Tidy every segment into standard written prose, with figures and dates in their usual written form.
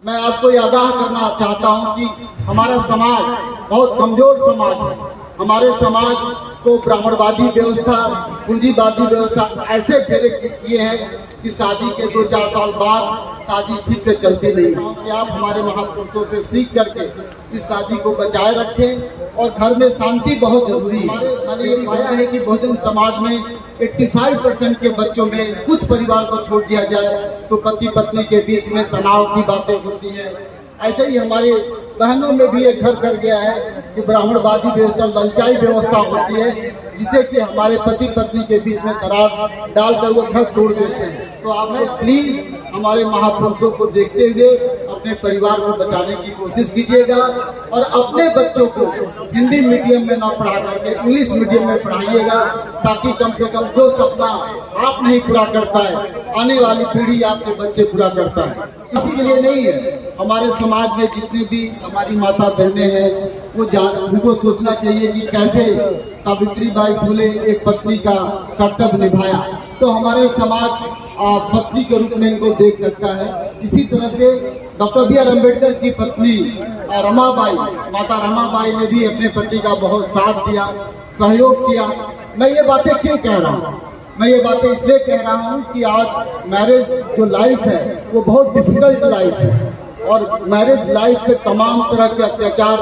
मैं आपको ये आगाह करना चाहता हूं कि हमारा समाज बहुत कमजोर समाज है। हमारे समाज को ब्राह्मणवादी व्यवस्था, पूंजीवादी व्यवस्था ऐसे घेरे किए हैं कि शादी के 2-4 साल बाद शादी ठीक से चलती नहीं है। कि आप हमारे महापुरुषों से सीख करके इस शादी को बचाए रखें और घर में शांति बहुत जरूरी है। मैंने ये पाया है कि बहुजन समाज में 85% के बच्चों में कुछ परिवार को छोड़ दिया जाए तो पति पत्नी के बीच में तनाव की बातें होती है। ऐसे ही हमारे बहनों में भी एक घर कर गया है कि ब्राह्मणवादी व्यवस्था, ललचाई व्यवस्था होती है, जिसे कि हमारे पति पत्नी के बीच में दरार डालकर वो घर तोड़ देते हैं। तो आप प्लीज हमारे महापुरुषों को देखते हुए अपने परिवार को बचाने की कोशिश कीजिएगा और अपने बच्चों को हिंदी मीडियम में ना पढ़ा करके इंग्लिश मीडियम में पढ़ाइएगा, ताकि कम से कम जो सपना आप नहीं पूरा कर पाए आने वाली पीढ़ी आपके बच्चे पूरा कर पाए। इसी के लिए नहीं है, हमारे समाज में जितनी भी हमारी माता बहनें हैं उनको सोचना चाहिए कि कैसे सावित्रीबाई फुले एक पत्नी का कर्तव्य निभाया, तो हमारे समाज पत्नी के रूप में इनको देख सकता है। इसी तरह से डॉक्टर बी आर अम्बेडकर की पत्नी रमाबाई, माता रमाबाई ने भी अपने पति का बहुत साथ दिया, सहयोग किया। मैं ये बातें क्यों कह रहा हूँ? मैं ये बातें इसलिए कह रहा हूँ कि आज मैरिज जो लाइफ है वो बहुत डिफिकल्ट लाइफ है और मैरिज लाइफ में तमाम तरह के अत्याचार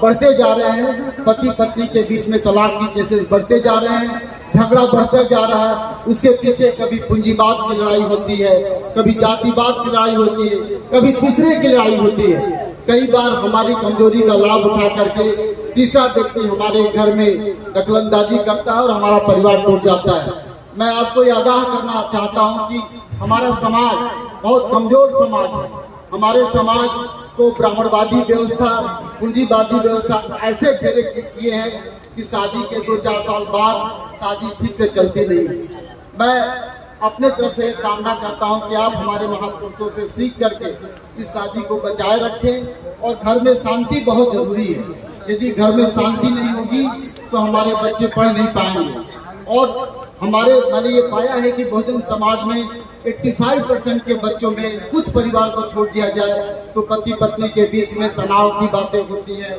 बढ़ते जा रहे हैं। पति पत्नी के बीच में तलाक की केसेस बढ़ते जा रहे हैं, झगड़ा बढ़ता जा रहा है। उसके पीछे कभी पूंजीवाद की लड़ाई होती है, कभी जातिवाद की लड़ाई होती है, कभी तीसरे की लड़ाई होती है। कई बार हमारी कमजोरी का लाभ उठा करके तीसरा व्यक्ति हमारे घर में दखलंदाजी करता है और हमारा परिवार टूट जाता है। मैं आपको ये आगाह करना चाहता हूं कि हमारा समाज बहुत कमजोर समाज है। हमारे समाज को ब्राह्मणवादी व्यवस्था, पूंजीवादी व्यवस्था ऐसे घेरे किए हैं कि शादी के 2-4 साल बाद शादी ठीक से चलती नहीं है। मैं अपने तरफ से कामना करता हूं कि आप हमारे महापुरुषों से सीख करके इस शादी को बचाए रखें और घर में शांति बहुत जरूरी है। यदि घर में शांति नहीं होगी तो हमारे बच्चे पढ़ नहीं पाएंगे। और मैंने ये पाया है कि बहुजन समाज में 85% के बच्चों में कुछ परिवार को छोड़ दिया जाए तो पति पत्नी के बीच में तनाव की बातें होती है,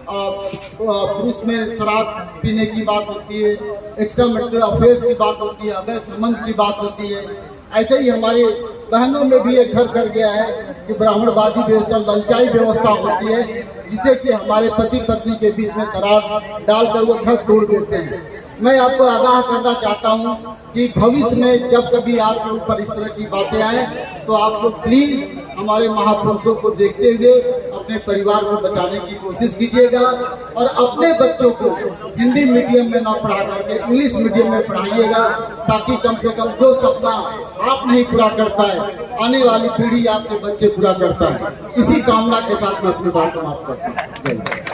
पुरुष में शराब पीने की बात होती है, एक्स्ट्रा मैरिटल अफेयर्स की बात होती है, अवैध संबंध की बात होती है। ऐसे ही हमारे बहनों में भी एक घर कर गया है कि ब्राह्मणवादी व्यवस्था, ललचाई व्यवस्था होती है, जिसे कि हमारे पति पत्नी के बीच में दरार डालकर वो घर तोड़ देते हैं। मैं आपको आगाह करना चाहता हूं कि भविष्य में जब कभी आपके ऊपर इस तरह की बातें आए तो आप लोग प्लीज हमारे महापुरुषों को देखते हुए अपने परिवार को बचाने की कोशिश कीजिएगा और अपने बच्चों को हिंदी मीडियम में ना पढ़ा करके इंग्लिश मीडियम में पढ़ाइएगा, ताकि कम से कम जो सपना आप नहीं पूरा कर पाए आने वाली पीढ़ी आपके बच्चे पूरा कर पाए। इसी कामना के साथ मैं अपनी बात समाप्त करता हूँ।